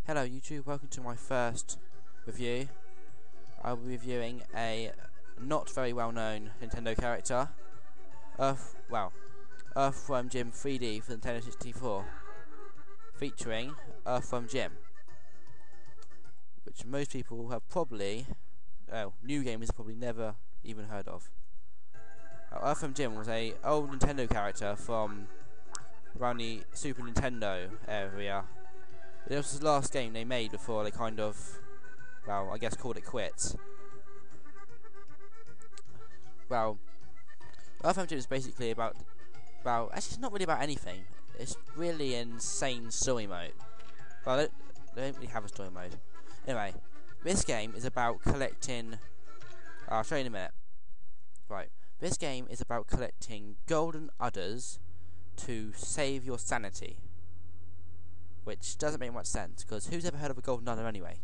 Hello YouTube, welcome to my first review. I'll be reviewing a not very well known Nintendo character, EarthWorm Jim 3D for Nintendo 64, featuring EarthWorm Jim, which most people have probably, new gamers have probably never even heard of. EarthWorm Jim was a old Nintendo character from around the Super Nintendo area. It was the last game they made before they kind of, I guess called it quits. EarthWorm Jim is basically about, actually it's not really about anything. It's really an insane story mode. Well, they don't really have a story mode. Anyway, this game is about collecting, I'll show you in a minute. Right, this game is about collecting golden udders to save your sanity. Which doesn't make much sense, because who's ever heard of a golden udder anyway?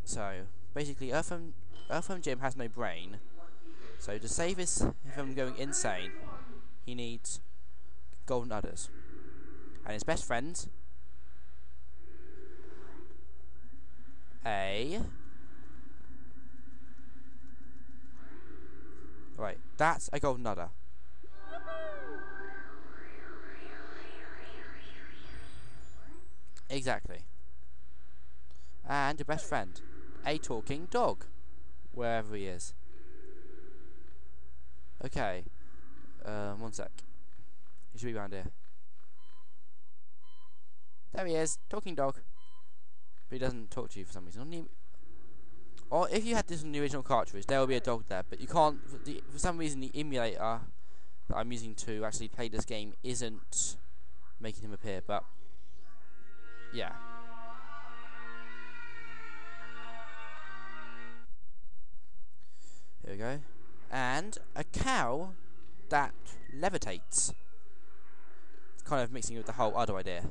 So, basically, EarthWorm Jim has no brain, so to save his from going insane, he needs golden udders. And his best friend, right, that's a golden udder. Exactly. And your best friend, a talking dog, wherever he is. Okay, one sec. He should be around here. There he is, talking dog. But he doesn't talk to you for some reason. Or if you had this on the original cartridge, there will be a dog there. But you can't. For some reason, the emulator that I'm using to actually play this game isn't making him appear. But yeah. Here we go. And a cow that levitates. It's kind of mixing with the whole other idea.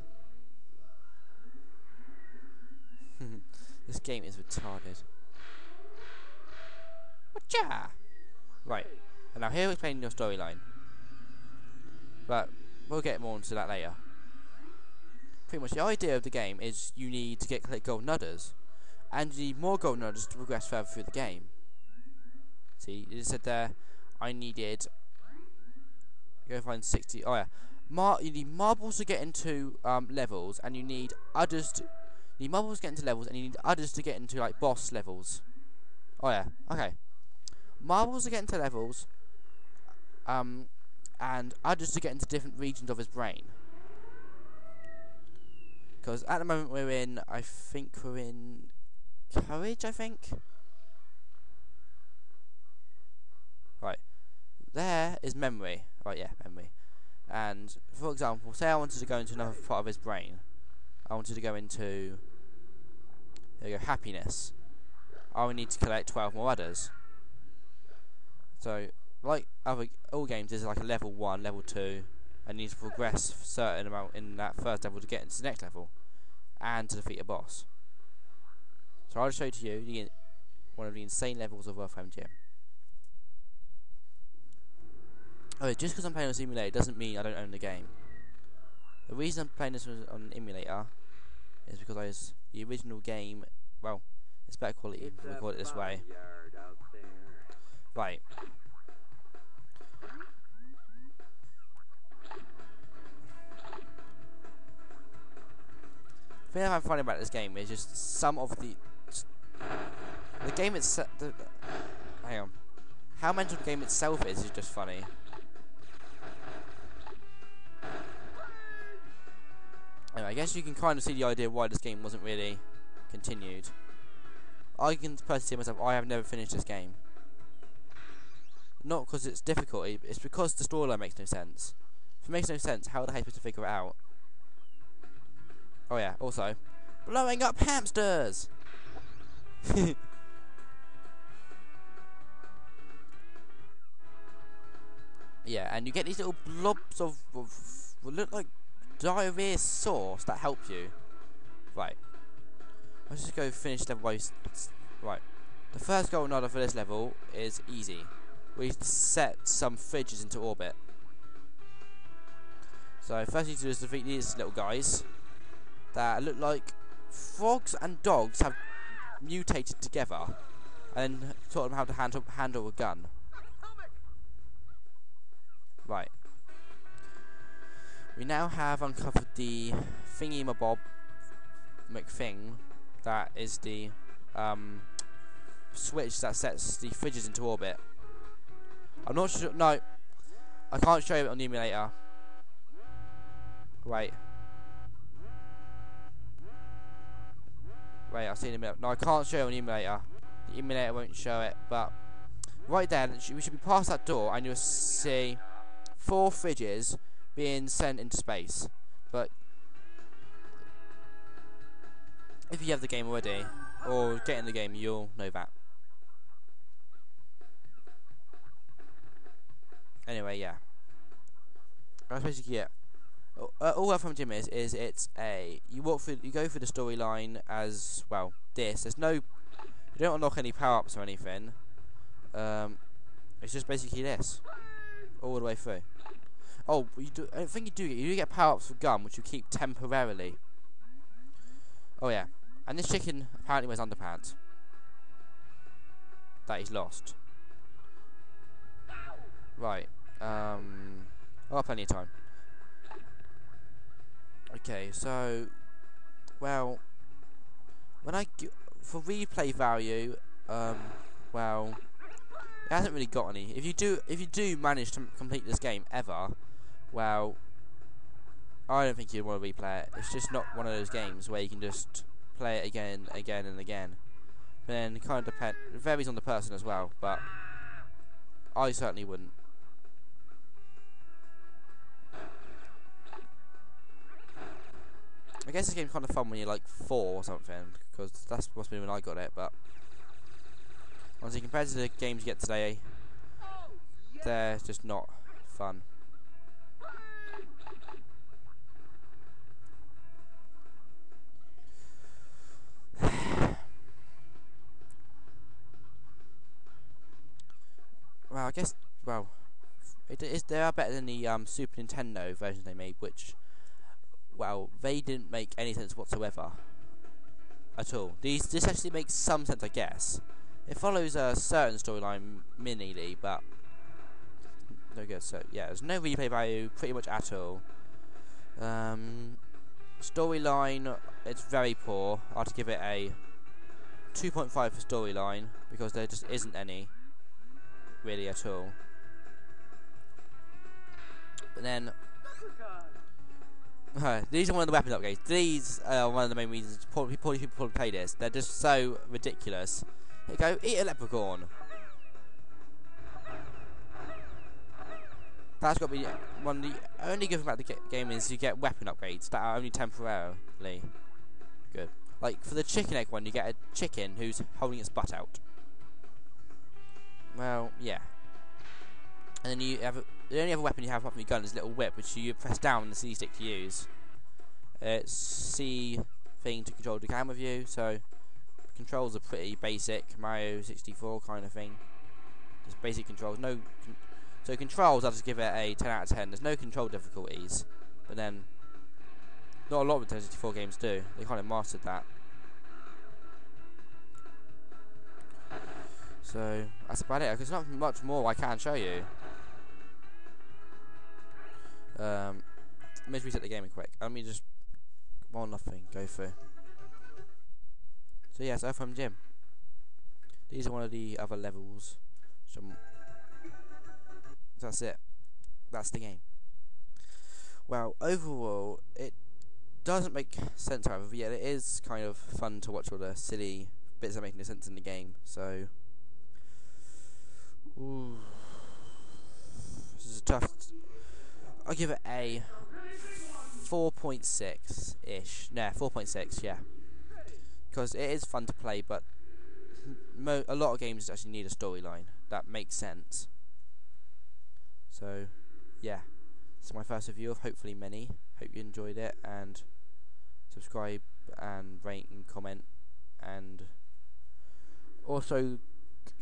This game is retarded. Whatcha? Right. And now here we're playing your storyline. But we'll get more into that later. Pretty much the idea of the game is you need to collect golden udders, and you need more golden udders to progress further through the game. See, it said there, I needed, go find 60, oh yeah, you need marbles to get into levels, and you need udders to, you need marbles to get into levels, and you need udders to get into like boss levels. Oh yeah, okay. Marbles to get into levels, and udders to get into different regions of his brain. Because at the moment we're in, I think we're in courage, I think. Right. There is memory. Right, yeah, memory. And, for example, say I wanted to go into another part of his brain. I wanted to go into, there you go, happiness. I would need to collect 12 more udders. So, like all games, there's like a level 1, level 2. And need to progress a certain amount in that first level to get into the next level, and to defeat a boss. So I'll show to you one of the insane levels of EarthWorm Jim. Oh, just because I'm playing on a simulator doesn't mean I don't own the game. The reason I'm playing this on an emulator is because the original game, well, it's better quality if we call it this way. Right. The thing I find about this game is just some of the game itself. Hang on, how mental the game itself is just funny. Anyway, I guess you can kind of see the idea why this game wasn't really continued. I can personally see myself, I have never finished this game. Not because it's difficult, it's because the storyline makes no sense. If it makes no sense, how the heck are you supposed to figure it out? Oh yeah, also, blowing up hamsters! Yeah, and you get these little blobs of what look like diarrhea sauce that help you. Right. Let's just go finish level by... Right. The first golden udder for this level is easy. We set some fridges into orbit. So first you need to do is defeat these little guys. that look like frogs and dogs have mutated together and taught them how to handle a gun. Right. We now have uncovered the thingy-mabob McThing. That is the switch that sets the fridges into orbit. I'm not sure. No, I can't show you it on the emulator. Wait. I'll see in a minute. No, I can't show you on the emulator. The emulator won't show it, but right there, we should be past that door, and you'll see 4 fridges being sent into space. But if you have the game already, or get in the game, you'll know that. Anyway, yeah. That's basically it. All EarthWorm Jim is it's a you go through the storyline as well. There's no, you don't unlock any power ups or anything. It's just basically this all the way through. Oh, I think you do get power ups for gun, which you keep temporarily. Oh yeah, and this chicken apparently wears underpants that he's lost. Right. I'll have plenty of time. Okay, so, well, when for replay value, well, it hasn't really got any. If you do manage to complete this game ever, well, I don't think you'd want to replay it. It's just not one of those games where you can just play it again, and again. But then it kind of it varies on the person as well, but I certainly wouldn't. I guess this game's kind of fun when you're like 4 or something, because that's what's been when I got it, but honestly, compared to the games you get today, they're just not fun. Well, I guess, well, they are better than the Super Nintendo versions they made, which, well, they didn't make any sense whatsoever at all. This actually makes some sense, I guess. It follows a certain storyline minimally, but no good. So yeah, there's no replay value pretty much at all. Storyline, it's very poor. I'd give it a 2.5 for storyline because there just isn't any really at all. But then these are one of the weapons upgrades. These are one of the main reasons probably people probably play this. They're just so ridiculous. Here you go, eat a leprechaun. That's got to be one of the only good thing about the game is you get weapon upgrades that are only temporarily good. Like for the chicken egg one, you get a chicken who's holding its butt out. Well, yeah. And then you have the only other weapon you have apart from your gun is a little whip, which you press down on the C stick to use. It's C thing to control the camera view, so controls are pretty basic, Mario 64 kind of thing. Just basic controls. So controls, I'll just give it a 10 out of 10. There's no control difficulties, but then not a lot of the N64 games do. They kind of mastered that. So that's about it. There's not much more I can show you. Let me just reset the gaming quick. Let me just nothing go through. So yes, EarthWorm Jim. These are one of the other levels. So that's it. That's the game. Well, overall, it doesn't make sense, however, but yet it is kind of fun to watch all the silly bits that make no sense in the game. So, ooh, this is a tough. I'll give it a 4.6-ish. Nah, 4.6, yeah. Because it is fun to play, but a lot of games actually need a storyline that makes sense. So, yeah. This is my first review of hopefully many. Hope you enjoyed it, and subscribe and rate and comment, and also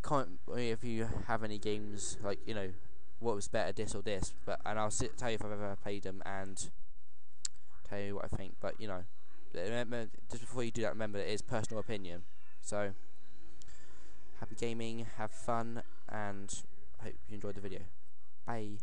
comment if you have any games, like, you know, what was better, this or this, but and I'll tell you if I've ever played them and tell you what I think. But you know, But remember, just before you do that, remember it is personal opinion. So, happy gaming, have fun, and I hope you enjoyed the video. Bye.